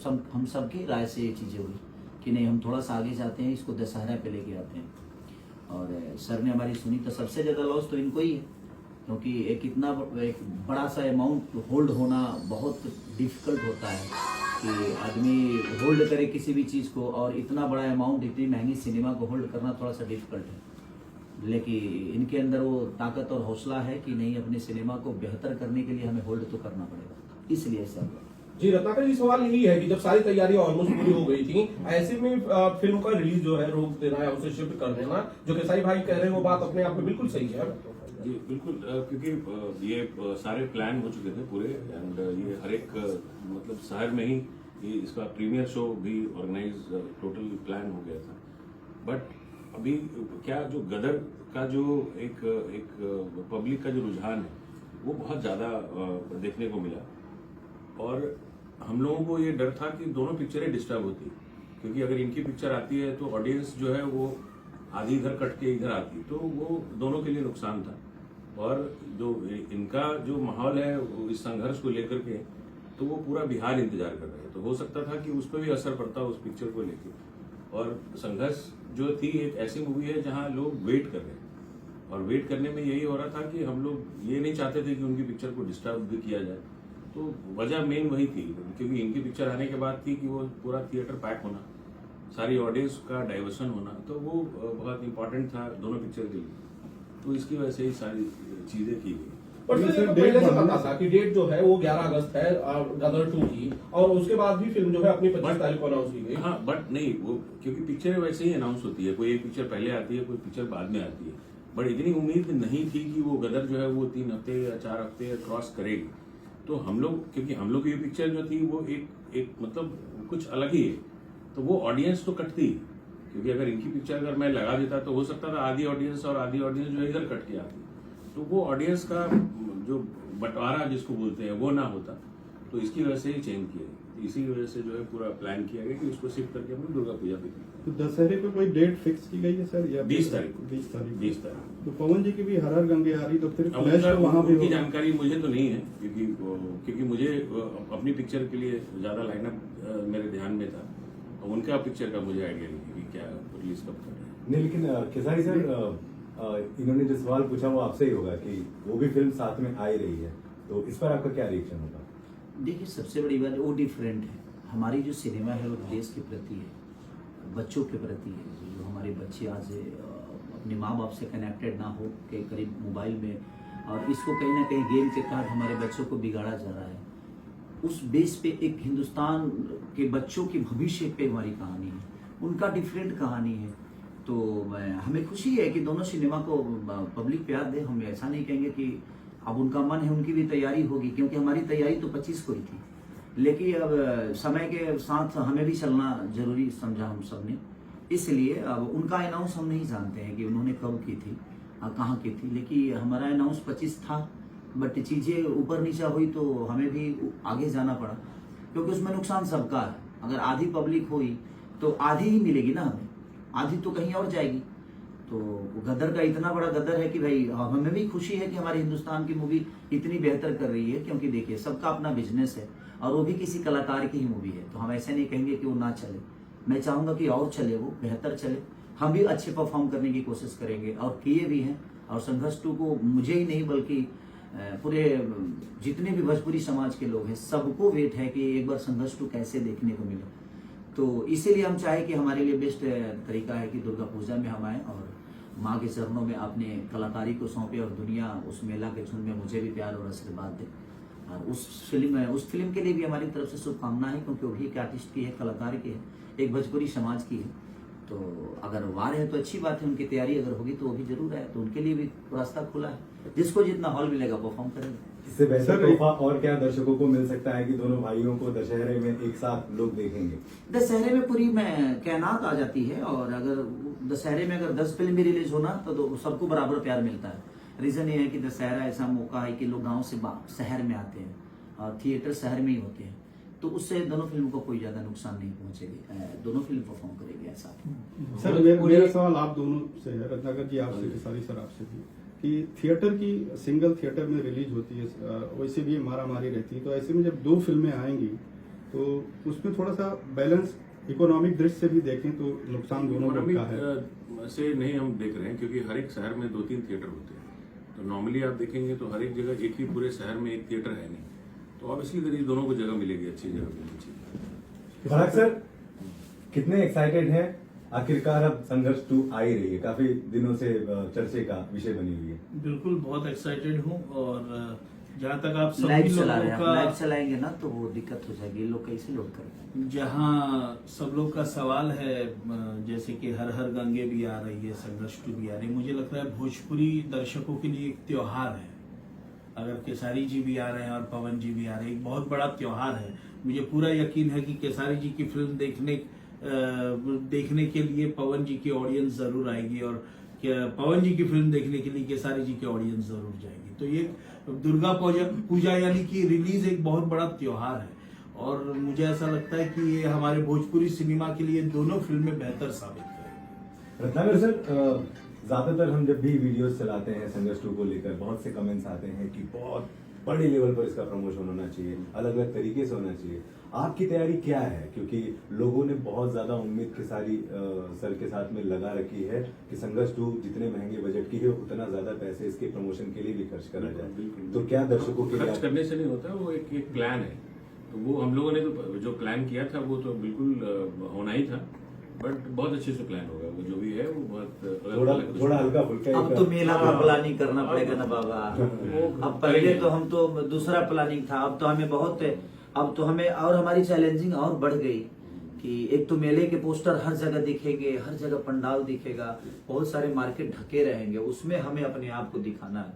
हम सबकी राय से ये चीज़ें हुई कि नहीं, हम थोड़ा सा आगे जाते हैं, इसको दशहरा पे लेके आते हैं। और सर ने हमारी सुनी तो सबसे ज़्यादा लॉस तो इनको ही है, क्योंकि एक बड़ा सा अमाउंट होल्ड होना बहुत डिफिकल्ट होता है कि आदमी होल्ड करे किसी भी चीज़ को, और इतना बड़ा अमाउंट, इतनी महंगी सिनेमा को होल्ड करना थोड़ा सा डिफिकल्ट है। लेकिन इनके अंदर वो ताकत और हौसला है कि नहीं, अपने सिनेमा को बेहतर करने के लिए हमें होल्ड तो करना पड़ेगा, इसलिए ऐसा हुआ। जी रत्नाकर जी, सवाल यही है कि जब सारी तैयारियां ऑलमोस्ट पूरी हो गई थी, ऐसे में फिल्म का रिलीज जो है रोक देना या उसे शिफ्ट कर देना, जो केसारी भाई कह रहे हैं वो बात अपने आप में बिल्कुल सही है। जी बिल्कुल, क्योंकि ये सारे प्लान हो चुके थे पूरे, एंड ये हर एक मतलब शहर में ही इसका प्रीमियर शो भी ऑर्गेनाइज टोटल प्लान हो गया था। बट अभी क्या, जो गदर का जो एक पब्लिक का जो रुझान है वो बहुत ज़्यादा देखने को मिला, और हम लोगों को ये डर था कि दोनों पिक्चरें डिस्टर्ब होती, क्योंकि अगर इनकी पिक्चर आती है तो ऑडियंस जो है वो आधी इधर कट के इधर आती, तो वो दोनों के लिए नुकसान था। और जो इनका जो माहौल है इस संघर्ष को लेकर के, तो वो पूरा बिहार इंतजार कर रहे हैं, तो हो सकता था कि उस पर भी असर पड़ता उस पिक्चर को लेकर। और संघर्ष जो थी एक ऐसी मूवी है जहां लोग वेट कर रहे हैं, और वेट करने में यही हो रहा था कि हम लोग ये नहीं चाहते थे कि उनकी पिक्चर को डिस्टर्ब भी किया जाए। तो वजह मेन वही थी, क्योंकि इनकी पिक्चर आने के बाद थी कि वो पूरा थिएटर पैक होना, सारी ऑडियंस का डाइवर्सन होना, तो वो बहुत इंपॉर्टेंट था दोनों पिक्चर के लिए। तो इसकी वजह से ही सारी चीजें की गई। पर सर पहले से पता था कि डेट जो है वो 11 अगस्त है गदर 2 की, और उसके बाद भी फिल्म जो है अपनी 25 तारीख को अनाउंस की गई। हाँ, बट नहीं, वो क्योंकि पिक्चर वैसे ही अनाउंस होती है, कोई एक पिक्चर पहले आती है, कोई पिक्चर बाद में आती है। बट इतनी उम्मीद नहीं थी कि वो गदर जो है वो 3 हफ्ते या 4 हफ्ते क्रॉस करेगी। तो हम लोग, क्योंकि हम लोग की पिक्चर जो थी वो एक मतलब कुछ अलग ही है, तो वो ऑडियंस तो कटती, क्योंकि अगर इनकी पिक्चर अगर मैं लगा देता तो हो सकता था आधी ऑडियंस और आधी ऑडियंस जो है इधर कट के आती, तो वो ऑडियंस का जो बंटवारा जिसको बोलते हैं वो ना होता। तो इसकी वजह से ही चेंज किया, इसी वजह से जो है पूरा प्लान किया गया कि उसको शिफ्ट करके हम दुर्गा पूजा पे करें। तो दशहरे पे कोई डेट फिक्स की गई है सर, या 20 तारीख? 20 तारीख। तो पवन जी की भी हर हर गंगे आ रही, तो फिर वहाँ की जानकारी मुझे तो नहीं है, क्योंकि मुझे अपनी पिक्चर के लिए ज्यादा लाइनअप मेरे ध्यान में था, उनका पिक्चर का मुझे आइडिया नहीं कि क्या रिलीज कब कर रहे हैं। नहीं, लेकिन केसारी सर, इन्होंने जो सवाल पूछा वो आपसे ही होगा कि वो भी फिल्म साथ में आ ही रही है, तो इस पर आपका क्या रिएक्शन होगा? देखिए, सबसे बड़ी बात वो डिफरेंट है। हमारी जो सिनेमा है वो देश के प्रति है, बच्चों के प्रति है। जो हमारे बच्चे आज अपने माँ बाप से कनेक्टेड ना हो के करीब मोबाइल में, और इसको कहीं ना कहीं गेम के तहत हमारे बच्चों को बिगाड़ा जा रहा है, उस बेस पे एक हिंदुस्तान के बच्चों की भविष्य पे हमारी कहानी है, उनका डिफरेंट कहानी है। तो हमें खुशी है कि दोनों सिनेमा को पब्लिक प्यार दे। हम ऐसा नहीं कहेंगे कि अब उनका मन है, उनकी भी तैयारी होगी, क्योंकि हमारी तैयारी तो 25 को ही थी, लेकिन अब समय के साथ हमें भी चलना जरूरी समझा हम सब ने। इसलिए अब उनका अनाउंस हम नहीं जानते हैं कि उन्होंने कब की थी, कहाँ की थी, लेकिन हमारा अनाउंस 25 था। बट चीज़ें ऊपर नीचा हुई तो हमें भी आगे जाना पड़ा, क्योंकि उसमें नुकसान सबका है। अगर आधी पब्लिक हुई तो आधी ही मिलेगी ना हमें, आधी तो कहीं और जाएगी। तो गदर का इतना बड़ा गदर है कि भाई हमें भी खुशी है कि हमारे हिंदुस्तान की मूवी इतनी बेहतर कर रही है, क्योंकि देखिए सबका अपना बिजनेस है, और वो भी किसी कलाकार की ही मूवी है, तो हम ऐसे नहीं कहेंगे कि वो ना चले। मैं चाहूँगा कि और चले, वो बेहतर चले, हम भी अच्छे परफॉर्म करने की कोशिश करेंगे, और किए भी हैं। और संघर्ष 2 को मुझे ही नहीं बल्कि पूरे जितने भी भोजपुरी समाज के लोग हैं सबको वेट है कि एक बार संघर्ष 2 कैसे देखने को मिले। तो इसीलिए हम चाहे कि हमारे लिए बेस्ट तरीका है कि दुर्गा पूजा में हम आए और माँ के चरणों में अपने कलाकारी को सौंपे, और दुनिया उस मेला के झुंड में मुझे भी प्यार और आशीर्वाद दे। और उस फिल्म के लिए भी हमारी तरफ से शुभकामना है, क्योंकि वो भी एक आर्टिस्ट की है, कलाकार की है, एक भोजपुरी समाज की है। तो अगर वार है तो अच्छी बात है, उनकी तैयारी अगर होगी तो वो भी जरूर है, तो उनके लिए भी रास्ता खुला है, जिसको जितना हॉल मिलेगा परफॉर्म करेंगे। इससे बेहतर तोहफा और क्या दर्शकों को मिल सकता है कि दोनों भाइयों को दशहरे में एक साथ लोग देखेंगे? दशहरे में पूरी कायनात आ जाती है, और अगर दशहरे में अगर 10 फिल्म भी रिलीज होना तो सबको बराबर प्यार मिलता है। रीजन ये है कि दशहरा ऐसा मौका है कि लोग गांव से शहर में आते हैं, और थिएटर शहर में ही होते हैं, तो उससे दोनों फिल्म को कोई ज्यादा नुकसान नहीं पहुंचेगी, दोनों फिल्म परफॉर्म करेगी ऐसा। सर मेरा सवाल आप दोनों से है, रत्नाकर जी आपसे, केसारी सर आपसे भी, कि थिएटर की सिंगल थिएटर में रिलीज होती है, वैसे भी मारा मारी रहती है, तो ऐसे में जब 2 फिल्में आएंगी तो उसमें थोड़ा सा बैलेंस इकोनॉमिक दृष्टि से भी देखें तो नुकसान दोनों लोग का है। इकोनॉमिक से नहीं हम देख रहे हैं, क्योंकि हर एक शहर में 2-3 थिएटर होते हैं। तो नॉर्मली आप देखेंगे तो हर एक जगह एक ही पूरे शहर में एक थिएटर है नहीं, तो ऑब्वियसली करीब दोनों को जगह मिलेगी, अच्छी जगह मिलनी चाहिए। फराग सर, कितने एक्साइटेड हैं? आखिरकार अब संघर्ष 2 आ ही रही है, काफी दिनों से चर्चे का विषय बनी हुई है। बिल्कुल बहुत एक्साइटेड हूँ। और जहाँ तक आप सभी लाइव चला रहे लोगों हैं, लाइव का, चलाएंगे ना तो वो दिक्कत हो जाएगी, ये लोग कैसे लोड करेंगे। जहाँ सब लोग का सवाल है, जैसे कि हर हर गंगे भी आ रही है, संघर्ष 2 भी आ रही है, मुझे लगता है भोजपुरी दर्शकों के लिए एक त्योहार है। अगर केसारी जी भी आ रहे हैं और पवन जी भी आ रहे हैं, एक बहुत बड़ा त्योहार है। मुझे पूरा यकीन है कि केसारी जी की फिल्म देखने के लिए पवन जी की ऑडियंस जरूर आएगी, और पवन जी की फिल्म देखने के लिए केसारी जी की ऑडियंस जरूर जाएगी। तो ये दुर्गा पूजा यानी कि रिलीज एक बहुत बड़ा त्योहार है, और मुझे ऐसा लगता है कि ये हमारे भोजपुरी सिनेमा के लिए दोनों फिल्में बेहतर साबित करेंगी। रत्नाकर सर, ज्यादातर हम जब भी वीडियोस चलाते हैं संघर्ष 2 को लेकर, बहुत से कमेंट्स आते हैं कि बहुत बड़े लेवल पर इसका प्रमोशन होना चाहिए, अलग अलग तरीके से होना चाहिए। आपकी तैयारी क्या है? क्योंकि लोगों ने बहुत ज्यादा उम्मीद खेसारी सर के साथ में लगा रखी है कि संघर्ष 2 जितने महंगे बजट की है उतना ज्यादा पैसे इसके प्रमोशन के लिए भी खर्च करा जाए। तो क्या दर्शकों के लिए खर्च करने से नहीं होता, वो एक प्लान है। तो वो हम लोगों ने तो जो प्लान किया था वो तो बिल्कुल होना ही था, बट बहुत अच्छे से प्लान होगा। वो जो भी है वो बहुत थोड़ा हल्का फुल्का अब तो मेला का प्लानिंग करना पड़ेगा ना बाबा। अब पहले तो हम तो दूसरा प्लानिंग था, अब तो हमें बहुत, अब तो हमें और हमारी चैलेंजिंग और बढ़ गई कि एक तो मेले के पोस्टर हर जगह दिखेंगे, हर जगह पंडाल दिखेगा, बहुत सारे मार्केट ढके रहेंगे, उसमें हमें अपने आप को दिखाना है।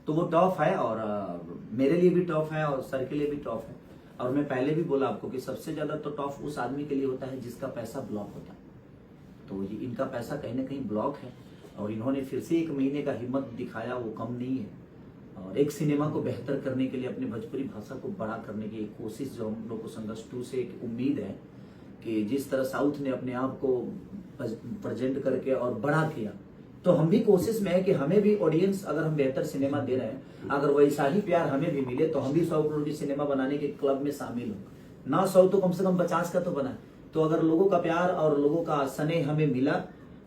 तो वो टफ है, और मेरे लिए भी टफ है और सर के लिए भी टफ है। और मैं पहले भी बोला आपको कि सबसे ज्यादा तो टफ उस आदमी के लिए होता है जिसका पैसा ब्लॉक होता है। तो ये इनका पैसा कहीं ना कहीं ब्लॉक है, और इन्होंने फिर से 1 महीने का हिम्मत दिखाया, वो कम नहीं है। और एक सिनेमा को बेहतर करने के लिए, अपनी भोजपुरी भाषा को बड़ा करने की एक कोशिश जो हम लोग को संघर्ष 2 से एक उम्मीद है कि जिस तरह साउथ ने अपने आप को प्रेजेंट करके और बड़ा किया, तो हम भी कोशिश में है कि हमें भी ऑडियंस, अगर हम बेहतर सिनेमा दे रहे हैं, अगर वैसा ही प्यार हमें भी मिले तो हम भी 100 करोड़ की सिनेमा बनाने के क्लब में शामिल हो। ना 100 तो कम से कम 50 का तो बना। तो अगर लोगों का प्यार और लोगों का स्नेह हमें मिला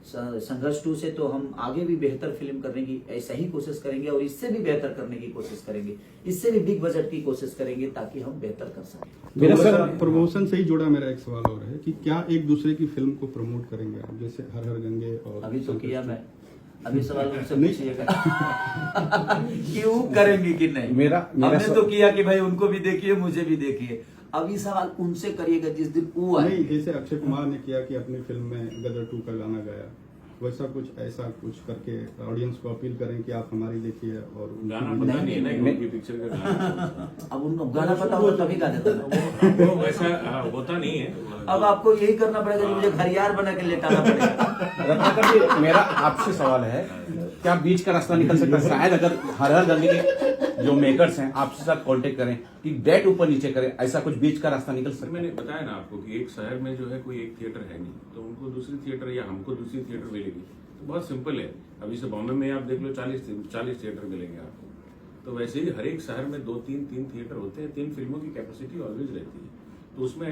संघर्ष 2 से, तो हम आगे भी बेहतर फिल्म करने की ऐसा ही कोशिश करेंगे, और इससे भी बेहतर करने की कोशिश करेंगे, इससे भी बिग बजट की कोशिश करेंगे, ताकि हम बेहतर कर सकें। मेरा सर प्रमोशन से ही जुड़ा मेरा एक सवाल और है कि क्या एक दूसरे की फिल्म को प्रमोट करेंगे आप, जैसे हर हर गंगे और अभी तो किया मैं, अभी सवाल उनसे पूछिएगा क्यों करेंगे कि नहीं। हमने तो किया कि भाई उनको भी देखिए, मुझे भी देखिए। अभी सवाल उनसे करिएगा जिस दिन वो आए। नहीं, जैसे अक्षय कुमार ने किया कि अपनी फिल्म में गदर 2 का गाना गाया, वैसा कुछ ऐसा कुछ करके ऑडियंस को अपील करें कि आप हमारी देखिए। और गाना पता नहीं है ना कि पिक्चर का गाना अब उनको गाना पता हो तभी गा देता ना। वो वैसा होता नहीं है। अब आपको यही करना पड़ेगा कि मुझे घरियार बना के लेटाना पड़ेगा। रत्नाकर जी, मेरा आपसे सवाल है, क्या बीच का रास्ता निकल सकता है? शायद अगर हर हर गंगे के जो मेकर्स हैं आपसे साथ कांटेक्ट करें कि डेट ऊपर नीचे करें, ऐसा कुछ बीच का रास्ता निकल सकता है? मैंने बताया ना आपको कि एक शहर में जो है कोई एक थिएटर है नहीं, तो उनको दूसरी थिएटर या हमको दूसरी थिएटर मिलेगी। तो बहुत सिंपल है। अभी से बॉम्बे में आप देख लो 40 थिएटर मिलेंगे आपको। तो वैसे ही हर एक शहर में 2-3 थिएटर होते हैं। 3 फिल्मों की कैपेसिटी ऑलवेज रहती है। तो उसमें